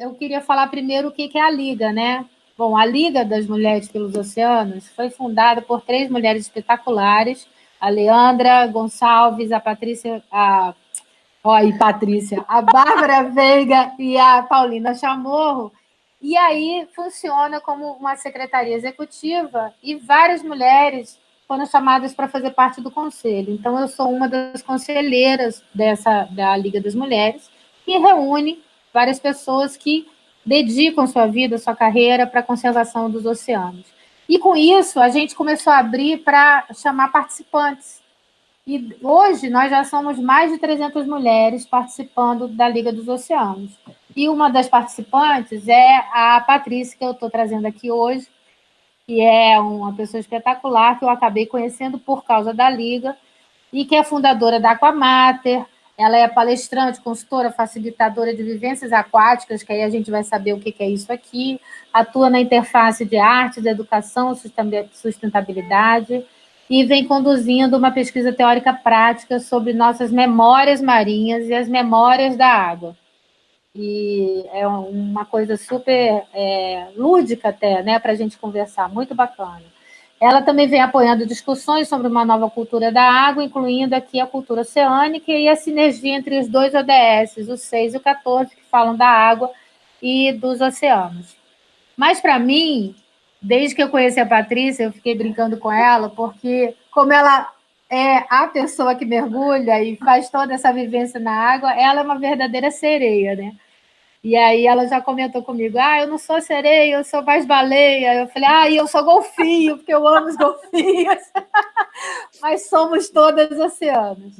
Eu queria falar primeiro o que é a Liga, né? Bom, a Liga das Mulheres pelos Oceanos foi fundada por três mulheres espetaculares, a Leandra Gonçalves, a Patrícia, a Bárbara Veiga e a Paulina Chamorro. E aí funciona como uma secretaria executiva e várias mulheres foram chamadas para fazer parte do conselho. Então, eu sou uma das conselheiras da Liga das Mulheres, que reúne várias pessoas que dedicam sua vida, sua carreira para a conservação dos oceanos. E com isso, a gente começou a abrir para chamar participantes. E hoje nós já somos mais de 300 mulheres participando da Liga dos Oceanos. E uma das participantes é a Patrícia, que eu estou trazendo aqui hoje, que é uma pessoa espetacular, que eu acabei conhecendo por causa da Liga, e que é fundadora da Aquamater. Ela é palestrante, consultora, facilitadora de vivências aquáticas, que aí a gente vai saber o que é isso aqui. Atua na interface de artes, educação, sustentabilidade, e vem conduzindo uma pesquisa teórica prática sobre nossas memórias marinhas e as memórias da água. E é uma coisa super lúdica até, né, para a gente conversar, muito bacana. Ela também vem apoiando discussões sobre uma nova cultura da água, incluindo aqui a cultura oceânica e a sinergia entre os dois ODS, o 6 e o 14, que falam da água e dos oceanos. Mas, para mim, desde que eu conheci a Patrícia, eu fiquei brincando com ela, porque como ela é a pessoa que mergulha e faz toda essa vivência na água, ela é uma verdadeira sereia, né? E aí ela já comentou comigo, eu não sou sereia, eu sou mais baleia. Eu falei, e eu sou golfinho, porque eu amo os golfinhos. Mas somos todas oceanos.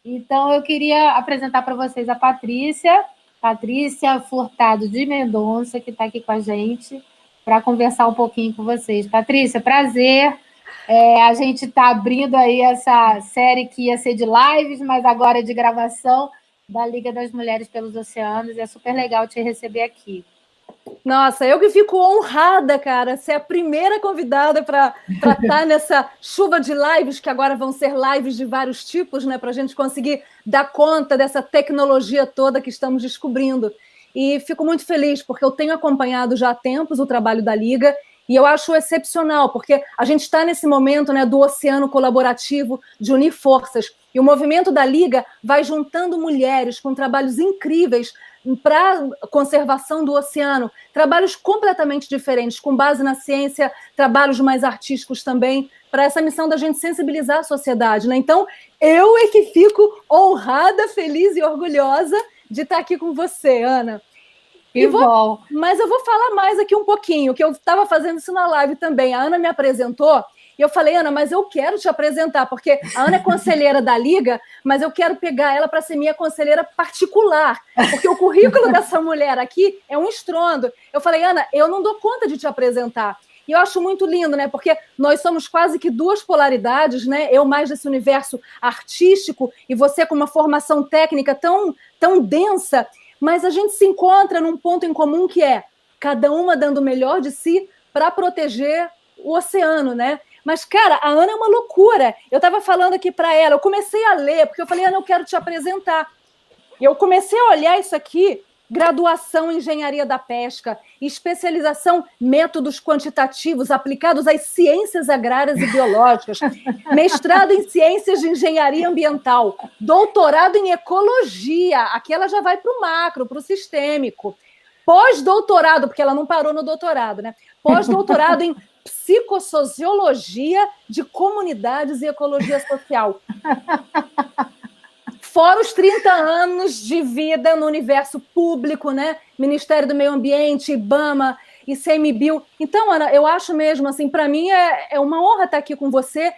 Então, eu queria apresentar para vocês a Patrícia Furtado de Mendonça, que está aqui com a gente, para conversar um pouquinho com vocês. Patrícia, prazer. A gente está abrindo aí essa série que ia ser de lives, mas agora é de gravação da Liga das Mulheres pelos Oceanos. É super legal te receber aqui. Nossa, eu que fico honrada, cara, ser a primeira convidada para estar nessa chuva de lives, que agora vão ser lives de vários tipos, né, para a gente conseguir dar conta dessa tecnologia toda que estamos descobrindo. E fico muito feliz, porque eu tenho acompanhado já há tempos o trabalho da Liga, e eu acho excepcional, porque a gente está nesse momento, né, do oceano colaborativo, de unir forças. E o movimento da Liga vai juntando mulheres com trabalhos incríveis para a conservação do oceano, trabalhos completamente diferentes, com base na ciência, trabalhos mais artísticos também, para essa missão da gente sensibilizar a sociedade, né? Então, eu é que fico honrada, feliz e orgulhosa de estar aqui com você, Ana. Mas eu vou falar mais aqui um pouquinho, que eu estava fazendo isso na live também. A Ana me apresentou, e eu falei, Ana, mas eu quero te apresentar, porque a Ana é conselheira da Liga, mas eu quero pegar ela para ser minha conselheira particular, porque o currículo dessa mulher aqui é um estrondo. Eu falei, Ana, eu não dou conta de te apresentar. E eu acho muito lindo, né? Porque nós somos quase que duas polaridades, né? Eu mais desse universo artístico e você com uma formação técnica tão densa, mas a gente se encontra num ponto em comum que é cada uma dando o melhor de si para proteger o oceano, né? Mas, cara, a Ana é uma loucura. Eu estava falando aqui para ela, eu comecei a ler, porque eu falei, Ana, eu quero te apresentar. E eu comecei a olhar isso aqui, graduação em engenharia da pesca, especialização métodos quantitativos aplicados às ciências agrárias e biológicas, mestrado em ciências de engenharia ambiental, doutorado em ecologia, aqui ela já vai para o macro, para o sistêmico, pós-doutorado, porque ela não parou no doutorado, né? Pós-doutorado em psicossociologia de comunidades e ecologia social. Fora os 30 anos de vida no universo público, né? Ministério do Meio Ambiente, IBAMA, ICMBio. Então, Ana, eu acho mesmo, assim, para mim é uma honra estar aqui com você.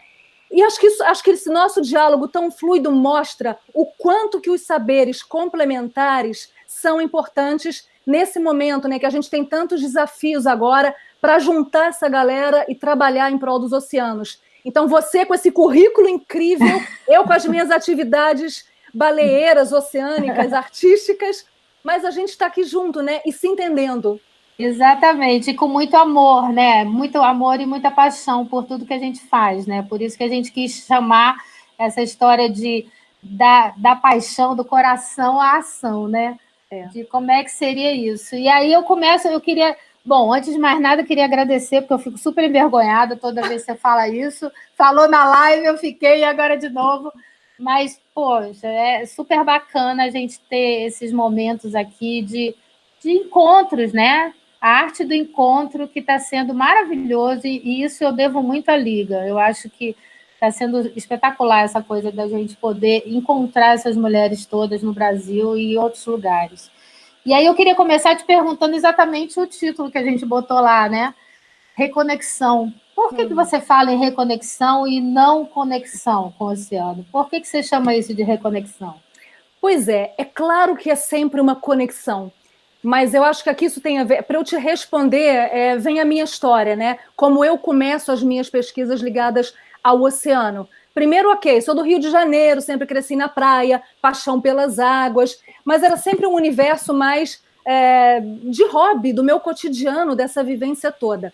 E acho que esse nosso diálogo tão fluido mostra o quanto que os saberes complementares são importantes nesse momento, né? Que a gente tem tantos desafios agora para juntar essa galera e trabalhar em prol dos oceanos. Então, você com esse currículo incrível, eu com as minhas atividades baleeiras, oceânicas, artísticas, mas a gente está aqui junto, né? E se entendendo. Exatamente, e com muito amor, né? Muito amor e muita paixão por tudo que a gente faz, né? Por isso que a gente quis chamar essa história da paixão, do coração à ação, né? de como é que seria isso. E aí eu queria... Bom, antes de mais nada, eu queria agradecer, porque eu fico super envergonhada toda vez que você fala isso. Falou na live, eu fiquei, e agora de novo. Mas, poxa, é super bacana a gente ter esses momentos aqui de encontros, né? A arte do encontro que está sendo maravilhoso, e isso eu devo muito à Liga. Eu acho que está sendo espetacular essa coisa da gente poder encontrar essas mulheres todas no Brasil e em outros lugares. E aí eu queria começar te perguntando exatamente o título que a gente botou lá, né? Reconexão. Por que você fala em reconexão e não conexão com o oceano? Por que você chama isso de reconexão? Pois é claro que é sempre uma conexão, mas eu acho que aqui isso tem a ver. Para eu te responder, vem a minha história, né? Como eu começo as minhas pesquisas ligadas ao oceano. Primeiro, ok, sou do Rio de Janeiro, sempre cresci na praia, paixão pelas águas, mas era sempre um universo mais de hobby, do meu cotidiano, dessa vivência toda.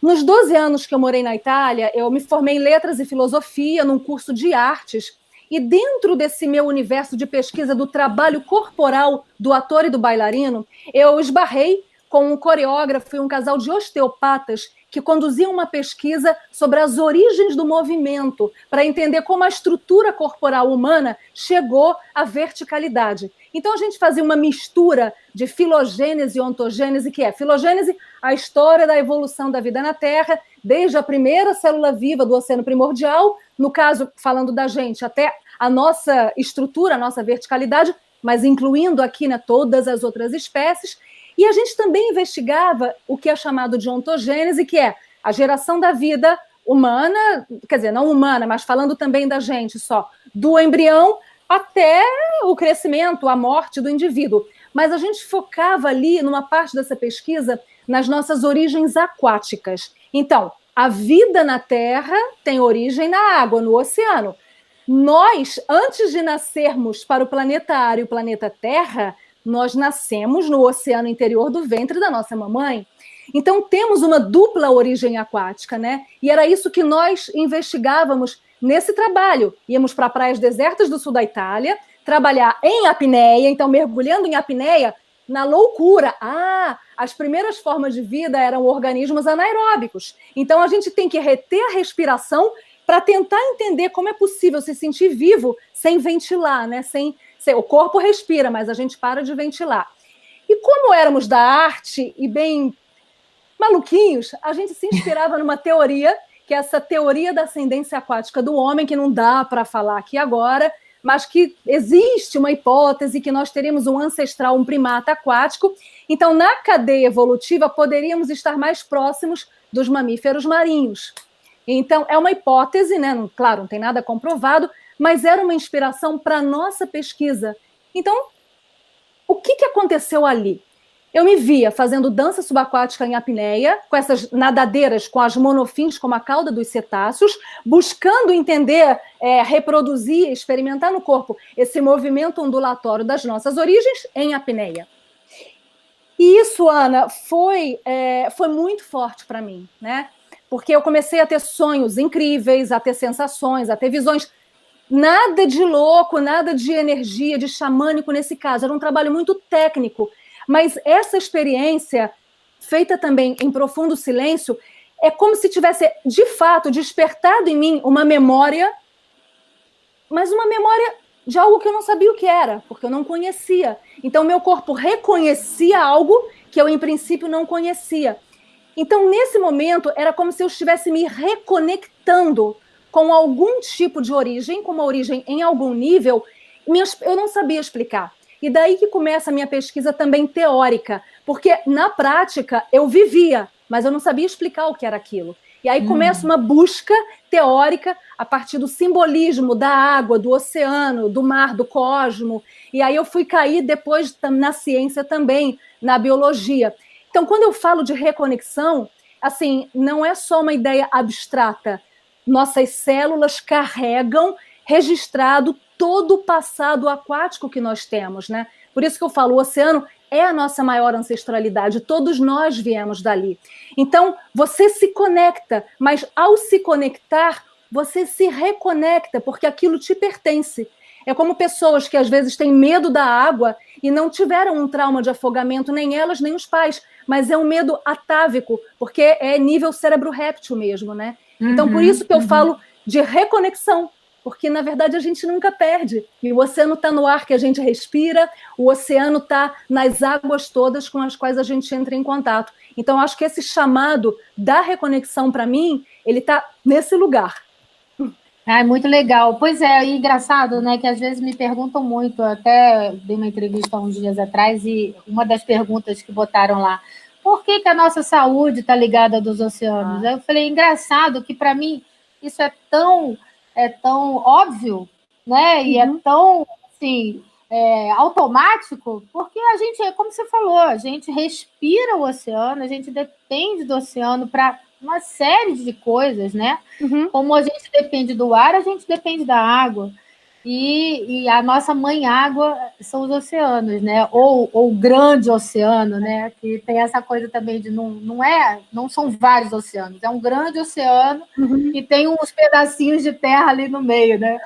Nos 12 anos que eu morei na Itália, eu me formei em letras e filosofia num curso de artes, e dentro desse meu universo de pesquisa do trabalho corporal do ator e do bailarino, eu esbarrei com um coreógrafo e um casal de osteopatas que conduziam uma pesquisa sobre as origens do movimento, para entender como a estrutura corporal humana chegou à verticalidade. Então, a gente fazia uma mistura de filogênese e ontogênese, que é filogênese, a história da evolução da vida na Terra, desde a primeira célula viva do oceano primordial, no caso, falando da gente, até a nossa estrutura, a nossa verticalidade, mas incluindo aqui, né, todas as outras espécies. E a gente também investigava o que é chamado de ontogênese, que é a geração da vida humana, quer dizer, não humana, mas falando também da gente só, do embrião até o crescimento, a morte do indivíduo. Mas a gente focava ali, numa parte dessa pesquisa, nas nossas origens aquáticas. Então, a vida na Terra tem origem na água, no oceano. Nós, antes de nascermos para o planeta ar e o planeta Terra, nós nascemos no oceano interior do ventre da nossa mamãe. Então, temos uma dupla origem aquática, né? E era isso que nós investigávamos nesse trabalho. Íamos para praias desertas do sul da Itália, trabalhar em apneia, então mergulhando em apneia, na loucura. As primeiras formas de vida eram organismos anaeróbicos. Então, a gente tem que reter a respiração para tentar entender como é possível se sentir vivo sem ventilar, né? O corpo respira, mas a gente para de ventilar. E como éramos da arte e bem maluquinhos, a gente se inspirava numa teoria, que é essa teoria da ascendência aquática do homem, que não dá para falar aqui agora, mas que existe uma hipótese que nós teríamos um ancestral, um primata aquático. Então, na cadeia evolutiva, poderíamos estar mais próximos dos mamíferos marinhos. Então, é uma hipótese, né? Claro, não tem nada comprovado, mas era uma inspiração para a nossa pesquisa. Então, o que aconteceu ali? Eu me via fazendo dança subaquática em apneia, com essas nadadeiras com as monofins, como a cauda dos cetáceos, buscando entender, reproduzir, experimentar no corpo esse movimento ondulatório das nossas origens em apneia. E isso, Ana, foi muito forte para mim, né? Porque eu comecei a ter sonhos incríveis, a ter sensações, a ter visões. Nada de louco, nada de energia, de xamânico nesse caso. Era um trabalho muito técnico. Mas essa experiência, feita também em profundo silêncio, é como se tivesse, de fato, despertado em mim uma memória, mas uma memória de algo que eu não sabia o que era, porque eu não conhecia. Então, meu corpo reconhecia algo que eu, em princípio, não conhecia. Então, nesse momento, era como se eu estivesse me reconectando com algum tipo de origem, com uma origem em algum nível, eu não sabia explicar. E daí que começa a minha pesquisa também teórica, porque na prática eu vivia, mas eu não sabia explicar o que era aquilo. E aí começa uma busca teórica a partir do simbolismo da água, do oceano, do mar, do cosmo. E aí eu fui cair depois na ciência também, na biologia. Então, quando eu falo de reconexão, assim, não é só uma ideia abstrata. Nossas células carregam registrado todo o passado aquático que nós temos, né? Por isso que eu falo, o oceano é a nossa maior ancestralidade, todos nós viemos dali. Então, você se conecta, mas ao se conectar, você se reconecta, porque aquilo te pertence. É como pessoas que às vezes têm medo da água e não tiveram um trauma de afogamento, nem elas, nem os pais, mas é um medo atávico, porque é nível cérebro réptil mesmo, né? Então, por isso que eu falo de reconexão, porque, na verdade, a gente nunca perde. E o oceano está no ar que a gente respira, o oceano está nas águas todas com as quais a gente entra em contato. Então, acho que esse chamado da reconexão, para mim, ele está nesse lugar. Ah, muito legal. Pois é, e engraçado, né, que às vezes me perguntam muito, até dei uma entrevista há uns dias atrás, e uma das perguntas que botaram lá, por que que a nossa saúde está ligada dos oceanos? Aí eu falei, engraçado que para mim isso é tão óbvio, né, e é tão, assim, automático, porque a gente, como você falou, a gente respira o oceano, a gente depende do oceano para uma série de coisas, né? Como a gente depende do ar, a gente depende da água. E a nossa mãe água são os oceanos, né? Ou o grande oceano, né? Que tem essa coisa também de não são vários oceanos, é um grande oceano que tem uns pedacinhos de terra ali no meio, né?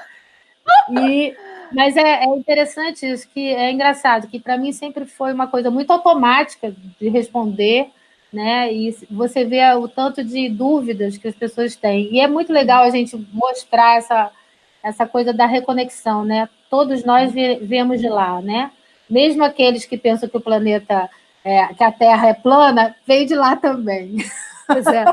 Mas é interessante isso, que é engraçado, que para mim sempre foi uma coisa muito automática de responder, né? E você vê o tanto de dúvidas que as pessoas têm. E é muito legal a gente mostrar essa coisa da reconexão, né? Todos nós viemos de lá, né? Mesmo aqueles que pensam que o planeta, que a Terra é plana, veio de lá também. Pois é.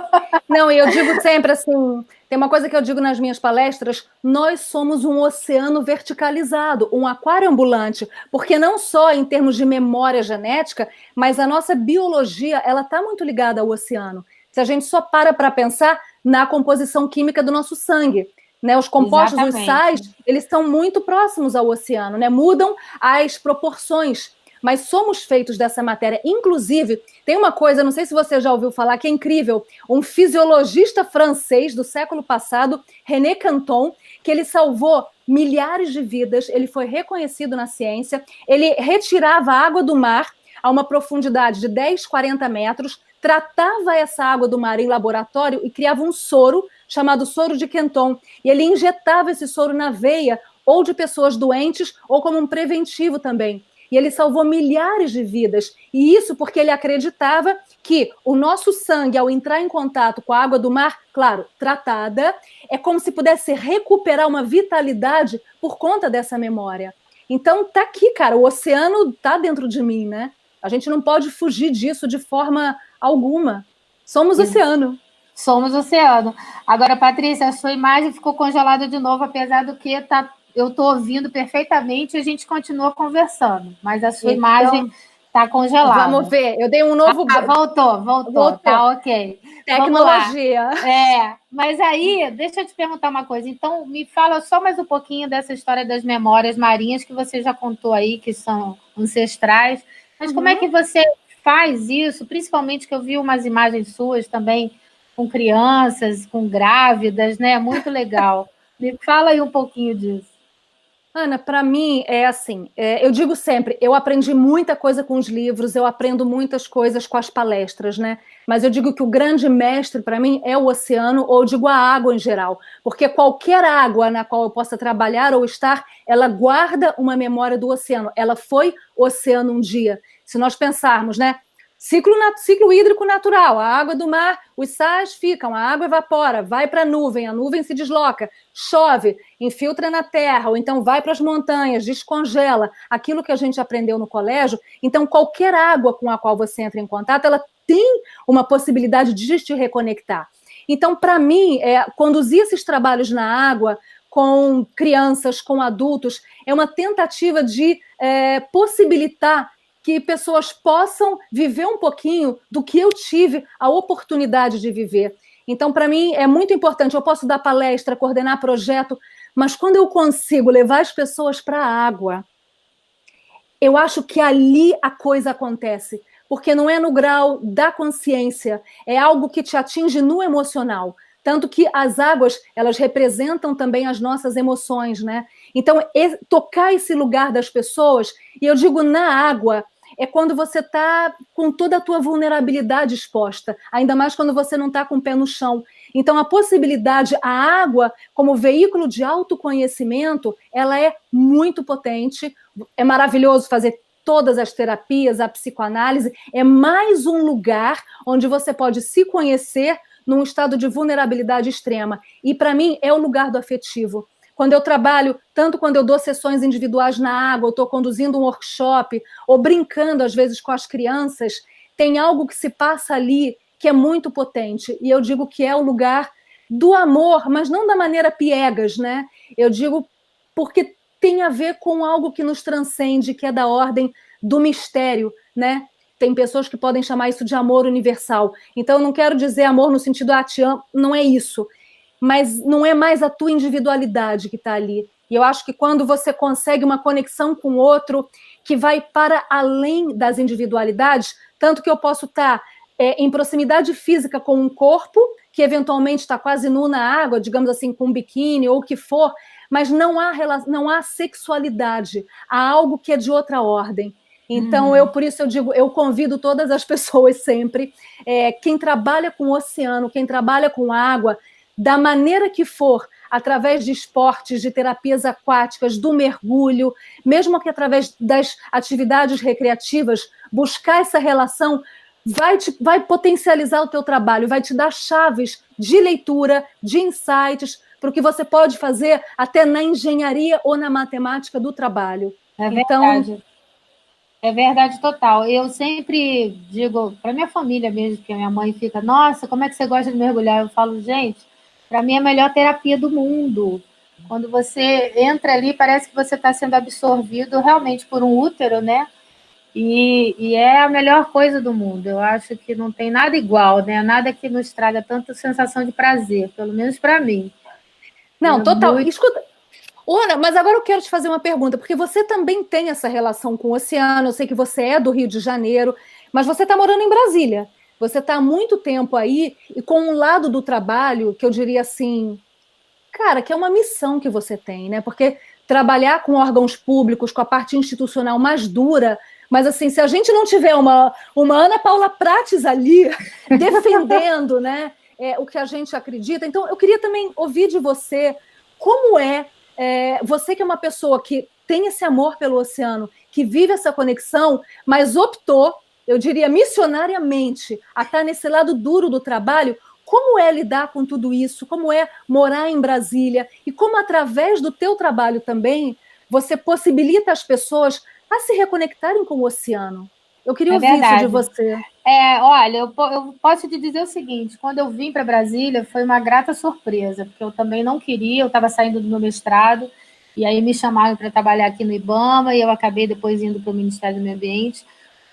Não, e eu digo sempre assim, tem uma coisa que eu digo nas minhas palestras, nós somos um oceano verticalizado, um aquário ambulante, porque não só em termos de memória genética, mas a nossa biologia, ela está muito ligada ao oceano. Se a gente só para pensar na composição química do nosso sangue, né? Os compostos, os sais, eles são muito próximos ao oceano, né? Mudam as proporções, mas somos feitos dessa matéria. Inclusive, tem uma coisa, não sei se você já ouviu falar, que é incrível, um fisiologista francês do século passado, René Canton, que ele salvou milhares de vidas, ele foi reconhecido na ciência, ele retirava a água do mar a uma profundidade de 10, 40 metros, tratava essa água do mar em laboratório e criava um soro chamado soro de Canton, e ele injetava esse soro na veia ou de pessoas doentes ou como um preventivo também. E ele salvou milhares de vidas. E isso porque ele acreditava que o nosso sangue, ao entrar em contato com a água do mar, claro, tratada, é como se pudesse recuperar uma vitalidade por conta dessa memória. Então, tá aqui, cara, o oceano tá dentro de mim, né? A gente não pode fugir disso de forma alguma. Somos oceano. Somos oceano. Agora, Patrícia, a sua imagem ficou congelada de novo, apesar do que eu estou ouvindo perfeitamente e a gente continua conversando, mas a sua imagem está congelada. Vamos ver, eu dei um novo... Voltou, tá ok. Tecnologia. Mas aí, deixa eu te perguntar uma coisa. Então, me fala só mais um pouquinho dessa história das memórias marinhas que você já contou aí, que são ancestrais. Mas como é que você faz isso? Principalmente que eu vi umas imagens suas também com crianças, com grávidas, né? Muito legal. Me fala aí um pouquinho disso. Ana, para mim é assim, eu digo sempre, eu aprendi muita coisa com os livros, eu aprendo muitas coisas com as palestras, né? Mas eu digo que o grande mestre para mim é o oceano, ou eu digo a água em geral, porque qualquer água na qual eu possa trabalhar ou estar, ela guarda uma memória do oceano, ela foi oceano um dia. Se nós pensarmos, né? Ciclo hídrico natural, a água do mar, os sais ficam, a água evapora, vai para a nuvem se desloca, chove, infiltra na terra, ou então vai para as montanhas, descongela, aquilo que a gente aprendeu no colégio. Então, qualquer água com a qual você entra em contato, ela tem uma possibilidade de te reconectar. Então, para mim, conduzir esses trabalhos na água, com crianças, com adultos, é uma tentativa de possibilitar que pessoas possam viver um pouquinho do que eu tive a oportunidade de viver. Então, para mim, é muito importante. Eu posso dar palestra, coordenar projeto, mas quando eu consigo levar as pessoas para a água, eu acho que ali a coisa acontece, porque não é no grau da consciência, é algo que te atinge no emocional. Tanto que as águas, elas representam também as nossas emoções, né? Então, tocar esse lugar das pessoas, e eu digo na água, é quando você está com toda a tua vulnerabilidade exposta, ainda mais quando você não está com o pé no chão. Então, a possibilidade, a água como veículo de autoconhecimento, ela é muito potente, é maravilhoso fazer todas as terapias, a psicoanálise, é mais um lugar onde você pode se conhecer num estado de vulnerabilidade extrema. E, para mim, é o lugar do afetivo. Quando eu trabalho, tanto quando eu dou sessões individuais na água, ou estou conduzindo um workshop, ou brincando, às vezes, com as crianças, tem algo que se passa ali que é muito potente. E eu digo que é o lugar do amor, mas não da maneira piegas, né? Eu digo porque tem a ver com algo que nos transcende, que é da ordem do mistério, né? Tem pessoas que podem chamar isso de amor universal. Então, eu não quero dizer amor no sentido, te amo, não é isso. Mas não é mais a tua individualidade que está ali. E eu acho que quando você consegue uma conexão com o outro que vai para além das individualidades, tanto que eu posso estar em proximidade física com um corpo, que eventualmente está quase nu na água, digamos assim, com um biquíni ou o que for, mas não há sexualidade, há algo que é de outra ordem. Então, por isso eu digo, eu convido todas as pessoas sempre, quem trabalha com o oceano, quem trabalha com água, da maneira que for, através de esportes, de terapias aquáticas, do mergulho, mesmo que através das atividades recreativas, buscar essa relação vai potencializar o teu trabalho, vai te dar chaves de leitura, de insights, para o que você pode fazer até na engenharia ou na matemática do trabalho. É verdade. Então, é verdade total. Eu sempre digo, para minha família mesmo, que a minha mãe fica, nossa, como é que você gosta de mergulhar? Eu falo, gente, para mim é a melhor terapia do mundo. Quando você entra ali, parece que você está sendo absorvido realmente por um útero, né? E é a melhor coisa do mundo. Eu acho que não tem nada igual, né? Nada que nos traga tanta sensação de prazer, pelo menos para mim. Não, total. Muito... Escuta, Ana, mas agora eu quero te fazer uma pergunta, porque você também tem essa relação com o oceano, eu sei que você é do Rio de Janeiro, mas você está morando em Brasília. Você está há muito tempo aí e com um lado do trabalho, que eu diria assim, cara, que é uma missão que você tem, né? Porque trabalhar com órgãos públicos, com a parte institucional mais dura, mas assim, se a gente não tiver uma Ana Paula Prates ali defendendo, né, o que a gente acredita, então eu queria também ouvir de você como você que é uma pessoa que tem esse amor pelo oceano, que vive essa conexão, mas optou, eu diria missionariamente, a estar nesse lado duro do trabalho. Como é lidar com tudo isso? Como é morar em Brasília? E como, através do teu trabalho também, você possibilita as pessoas a se reconectarem com o oceano? Eu queria ouvir isso de você. Olha, eu posso te dizer o seguinte, quando eu vim para Brasília, foi uma grata surpresa, porque eu também não queria, eu estava saindo do meu mestrado, e aí me chamaram para trabalhar aqui no IBAMA, e eu acabei depois indo para o Ministério do Meio Ambiente,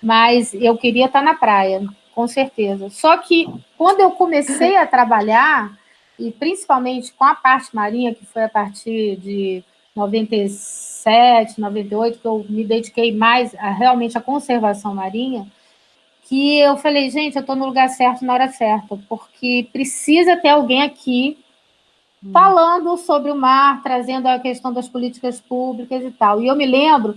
mas eu queria estar na praia, com certeza. Só que quando eu comecei a trabalhar, e principalmente com a parte marinha, que foi a partir de 97, 98, que eu me dediquei mais realmente à conservação marinha, que eu falei, gente, eu estou no lugar certo na hora certa, porque precisa ter alguém aqui falando sobre o mar, trazendo a questão das políticas públicas e tal. E eu me lembro,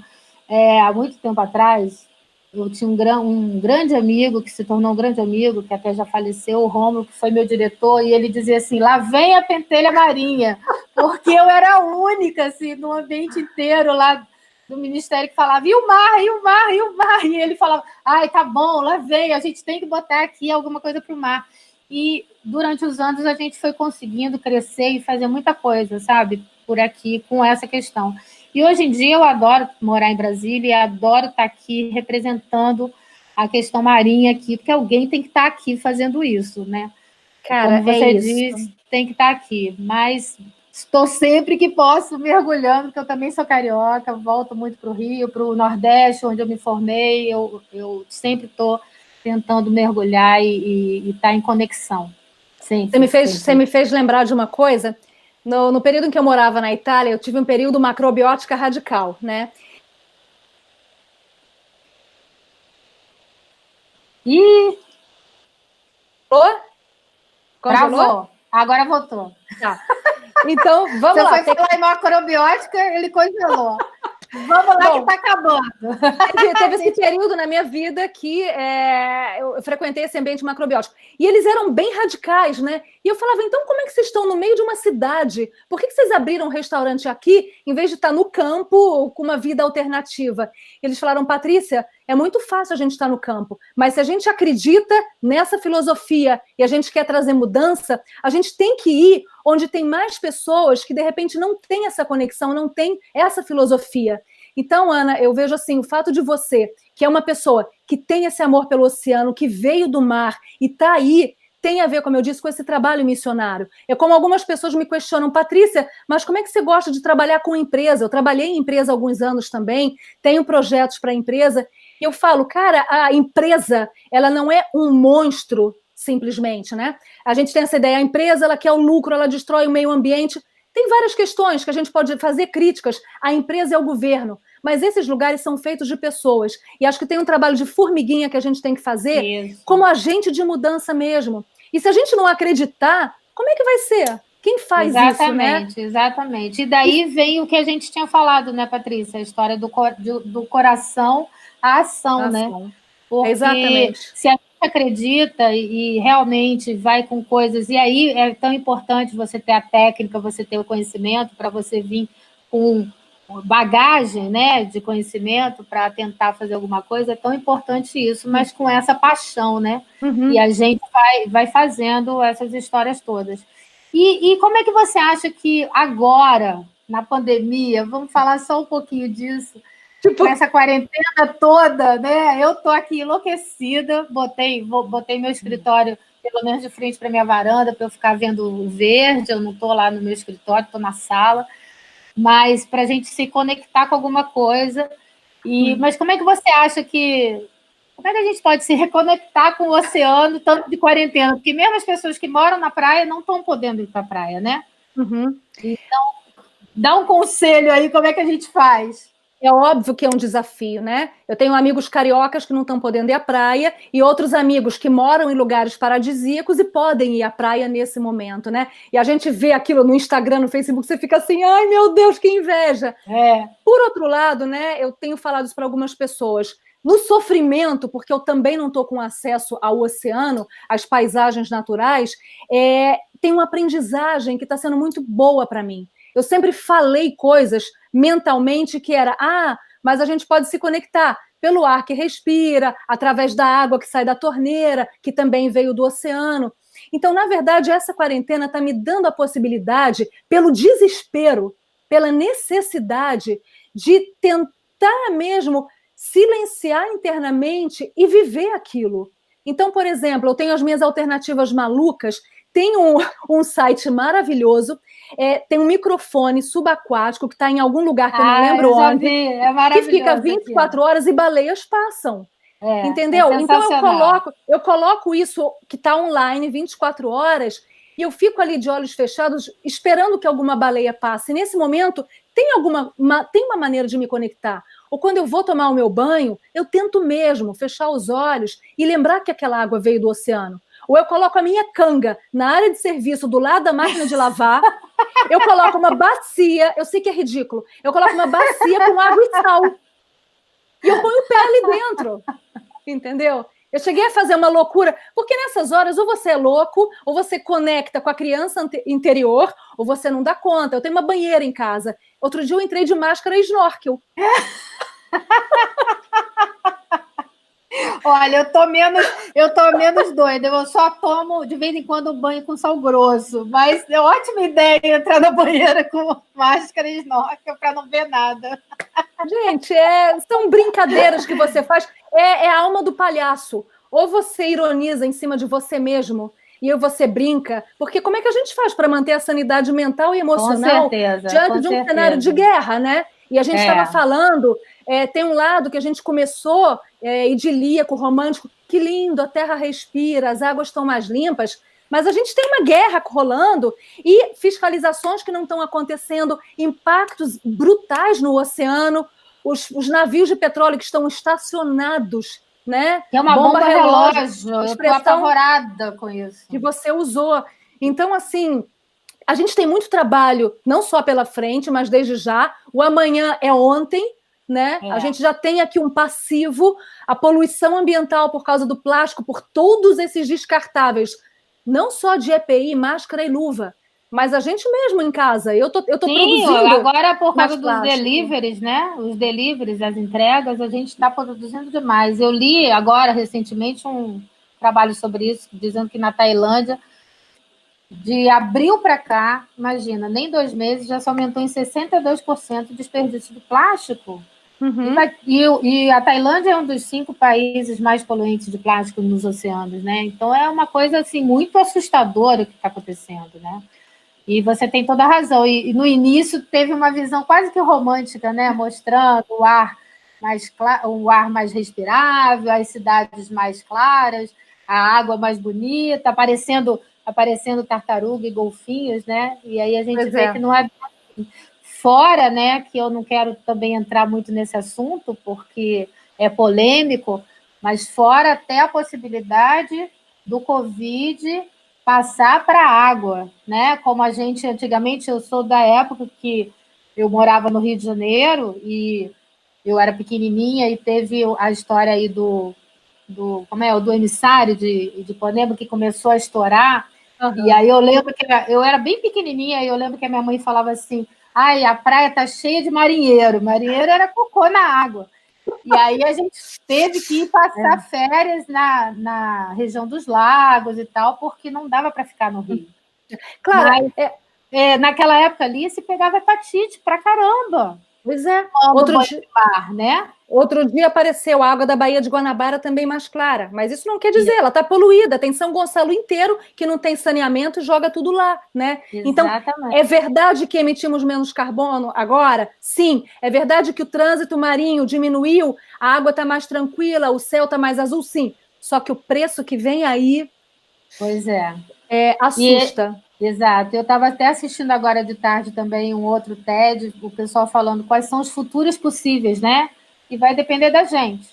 há muito tempo atrás, eu tinha um grande amigo, que se tornou um grande amigo, que até já faleceu, o Rômulo, que foi meu diretor, e ele dizia assim, lá vem a pentelha marinha, porque eu era a única, assim, no ambiente inteiro lá do Ministério que falava, e o mar, e o mar, e o mar, e ele falava, ai, tá bom, lá vem, a gente tem que botar aqui alguma coisa para o mar. E durante os anos a gente foi conseguindo crescer e fazer muita coisa, sabe, por aqui, com essa questão. E hoje em dia eu adoro morar em Brasília e adoro estar aqui representando a questão marinha aqui, porque alguém tem que estar aqui fazendo isso, né? Cara, como você diz, tem que estar aqui. Mas estou sempre que posso mergulhando, porque eu também sou carioca, volto muito para o Rio, para o Nordeste, onde eu me formei, eu sempre estou tentando mergulhar e estar em conexão. Sempre, você me fez lembrar de uma coisa. No período em que eu morava na Itália, eu tive um período macrobiótica radical, né? Ih! Congelou? Travou. Agora voltou. Tá. Então, vamos lá. Você foi falar em macrobiótica, ele congelou. Vamos lá. Bom, que está acabando. Teve esse período na minha vida que eu frequentei esse ambiente macrobiótico. E eles eram bem radicais, né? E eu falava, então como é que vocês estão no meio de uma cidade? Por que vocês abriram um restaurante aqui, em vez de estar no campo com uma vida alternativa? Eles falaram, Patrícia, é muito fácil a gente estar no campo, mas se a gente acredita nessa filosofia e a gente quer trazer mudança, a gente tem que ir onde tem mais pessoas que, de repente, não têm essa conexão, não têm essa filosofia. Então, Ana, eu vejo assim, o fato de você, que é uma pessoa que tem esse amor pelo oceano, que veio do mar e está aí, tem a ver, como eu disse, com esse trabalho missionário. É como algumas pessoas me questionam, Patrícia, mas como é que você gosta de trabalhar com empresa? Eu trabalhei em empresa há alguns anos também, tenho projetos para a empresa, e eu falo, cara, a empresa, ela não é um monstro, simplesmente, né? A gente tem essa ideia, a empresa, ela quer o lucro, ela destrói o meio ambiente. Tem várias questões que a gente pode fazer críticas à empresa e ao governo, mas esses lugares são feitos de pessoas. E acho que tem um trabalho de formiguinha que a gente tem que fazer como agente de mudança mesmo. E se a gente não acreditar, como é que vai ser? Quem faz isso, né? Exatamente. E daí vem o que a gente tinha falado, né, Patrícia? A história do coração à ação, né? Porque exatamente. Se a gente acredita e realmente vai com coisas... E aí é tão importante você ter a técnica, você ter o conhecimento, para você vir com bagagem, né, de conhecimento para tentar fazer alguma coisa. É tão importante isso, mas com essa paixão, né? Uhum. E a gente vai fazendo essas histórias todas. E como é que você acha que agora, na pandemia, vamos falar só um pouquinho disso, com essa quarentena toda, né? Eu estou aqui enlouquecida, botei meu escritório, pelo menos de frente para minha varanda, para eu ficar vendo o verde, eu não estou lá no meu escritório, estou na sala, mas para a gente se conectar com alguma coisa. Mas como é que você acha que... Como é que a gente pode se reconectar com o oceano, tanto de quarentena? Porque mesmo as pessoas que moram na praia não estão podendo ir para a praia, né? Uhum. Então, dá um conselho aí, como é que a gente faz? É óbvio que é um desafio, né? Eu tenho amigos cariocas que não estão podendo ir à praia e outros amigos que moram em lugares paradisíacos e podem ir à praia nesse momento, né? E a gente vê aquilo no Instagram, no Facebook, você fica assim, ai meu Deus, que inveja! Por outro lado, né, eu tenho falado isso para algumas pessoas, no sofrimento, porque eu também não estou com acesso ao oceano, às paisagens naturais, tem uma aprendizagem que está sendo muito boa para mim. Eu sempre falei coisas mentalmente que era, mas a gente pode se conectar pelo ar que respira, através da água que sai da torneira, que também veio do oceano. Então, na verdade, essa quarentena está me dando a possibilidade, pelo desespero, pela necessidade de tentar mesmo silenciar internamente e viver aquilo. Então, por exemplo, eu tenho as minhas alternativas malucas, tem um site maravilhoso, tem um microfone subaquático que está em algum lugar que eu não lembro onde, que fica 24 horas e baleias passam. Entendeu? Então eu coloco isso que está online 24 horas e eu fico ali de olhos fechados esperando que alguma baleia passe. Nesse momento, tem uma maneira de me conectar. Ou quando eu vou tomar o meu banho, eu tento mesmo fechar os olhos e lembrar que aquela água veio do oceano. Ou eu coloco a minha canga na área de serviço do lado da máquina de lavar, eu coloco uma bacia, eu sei que é ridículo, eu coloco uma bacia com água e sal. E eu ponho o pé ali dentro. Entendeu? Eu cheguei a fazer uma loucura, porque nessas horas ou você é louco, ou você conecta com a criança interior, ou você não dá conta. Eu tenho uma banheira em casa. Outro dia eu entrei de máscara e snorkel. Olha, eu tô menos doida. Eu só tomo, de vez em quando, banho com sal grosso. Mas é ótima ideia entrar na banheira com máscara e snorkel para não ver nada. Gente, são brincadeiras que você faz. É a alma do palhaço. Ou você ironiza em cima de você mesmo e você brinca. Porque como é que a gente faz para manter a sanidade mental e emocional diante de um cenário de guerra, né? E a gente estava falando, tem um lado que a gente começou idilíaco, romântico, que lindo, a terra respira, as águas estão mais limpas, mas a gente tem uma guerra rolando e fiscalizações que não estão acontecendo, impactos brutais no oceano, os navios de petróleo que estão estacionados, né? É uma bomba relógio, eu estou apavorada com isso. Que você usou. Então, assim, a gente tem muito trabalho, não só pela frente, mas desde já. O amanhã é ontem, né? A gente já tem aqui um passivo, a poluição ambiental por causa do plástico, por todos esses descartáveis, não só de EPI, máscara e luva, mas a gente mesmo em casa. Eu tô produzindo. Agora por causa dos deliveries, né? Os deliveries, as entregas, a gente está produzindo demais. Eu li agora, recentemente, um trabalho sobre isso, dizendo que na Tailândia, de abril para cá, imagina, nem 2 meses, já se aumentou em 62% o desperdício de plástico. Uhum. E a Tailândia é um dos 5 países mais poluentes de plástico nos oceanos, né? Então é uma coisa assim muito assustadora o que está acontecendo, né? E você tem toda a razão. E no início teve uma visão quase que romântica, né? Mostrando o ar mais respirável, as cidades mais claras, a água mais bonita, aparecendo tartaruga e golfinhos, né? E aí a gente vê que não é assim. Fora, né, que eu não quero também entrar muito nesse assunto, porque é polêmico, mas fora até a possibilidade do Covid passar para a água, né? Como a gente, antigamente, eu sou da época que eu morava no Rio de Janeiro e eu era pequenininha e teve a história aí do emissário de Ipanema, que começou a estourar. Uhum. E aí eu lembro que eu era bem pequenininha e eu lembro que a minha mãe falava assim, ai, a praia tá cheia de marinheiro. Marinheiro era cocô na água. E aí a gente teve que ir passar férias na região dos lagos e tal, porque não dava para ficar no Rio. Claro. Mas, naquela época ali se pegava hepatite pra caramba. Pois é. Outro dia apareceu a água da Baía de Guanabara também mais clara, mas isso não quer dizer, ela está poluída, tem São Gonçalo inteiro que não tem saneamento e joga tudo lá, né? Exatamente. Então, é verdade que emitimos menos carbono agora? Sim. É verdade que o trânsito marinho diminuiu, a água está mais tranquila, o céu está mais azul? Sim. Só que o preço que vem aí... Pois é. Assusta. Exato. Eu estava até assistindo agora de tarde também um outro TED, o pessoal falando quais são os futuros possíveis, né? E vai depender da gente.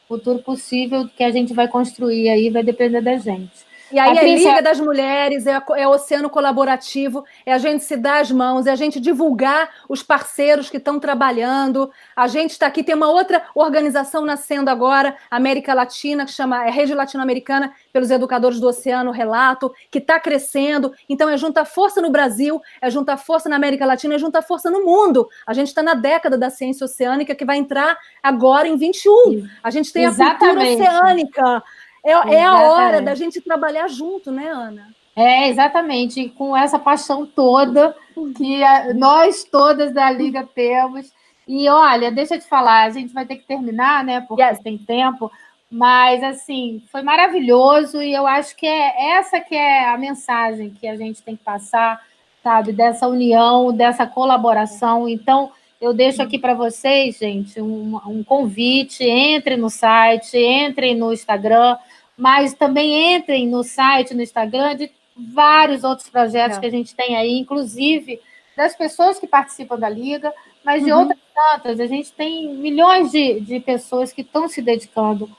O futuro possível que a gente vai construir aí vai depender da gente. E aí Patrícia... é Liga das Mulheres, é Oceano Colaborativo, é a gente se dar as mãos, é a gente divulgar os parceiros que estão trabalhando. A gente está aqui, tem uma outra organização nascendo agora, América Latina, que chama Rede Latino-Americana pelos Educadores do Oceano, Relato, que está crescendo. Então é juntar força no Brasil, é juntar força na América Latina, é juntar força no mundo. A gente está na década da ciência oceânica, que vai entrar agora em 21. A gente tem a cultura oceânica. É a hora da gente trabalhar junto, né, Ana? Exatamente. Com essa paixão toda que nós todas da Liga temos. E, olha, deixa eu te falar, a gente vai ter que terminar, né, porque tem tempo, mas, assim, foi maravilhoso e eu acho que essa que é a mensagem que a gente tem que passar, sabe, dessa união, dessa colaboração. Então, eu deixo aqui para vocês, gente, um convite, entrem no site, entrem no Instagram, mas também entrem no site, no Instagram, de vários outros projetos que a gente tem aí, inclusive das pessoas que participam da Liga, mas de outras tantas. A gente tem milhões de pessoas que estão se dedicando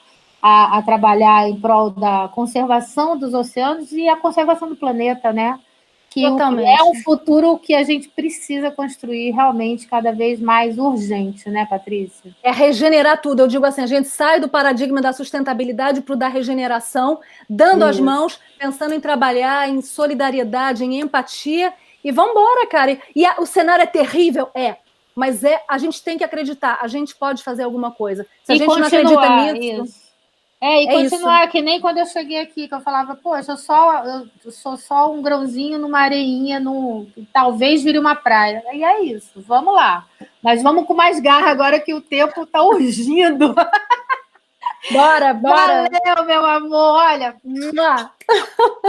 a trabalhar em prol da conservação dos oceanos e a conservação do planeta, né? Que é um futuro que a gente precisa construir realmente cada vez mais urgente, né, Patrícia? É regenerar tudo. Eu digo assim, a gente sai do paradigma da sustentabilidade para o da regeneração, dando as mãos, pensando em trabalhar em solidariedade, em empatia, e vamos embora, cara. E o cenário é terrível? Mas a gente tem que acreditar, a gente pode fazer alguma coisa. Se a gente não acredita nisso... E continuar, que nem quando eu cheguei aqui, que eu falava, poxa, eu sou só um grãozinho numa areinha, talvez vire uma praia. E é isso, vamos lá. Mas vamos com mais garra agora que o tempo está urgindo. Bora! Valeu, meu amor! Olha,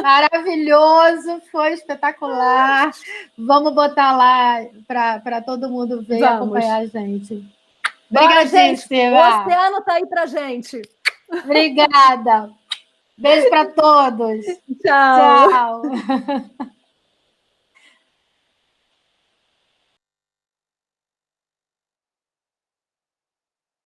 maravilhoso, foi espetacular. Vamos botar lá para todo mundo ver e acompanhar a gente. Obrigada, gente. O oceano está aí para gente. Obrigada. Beijo para todos. Tchau.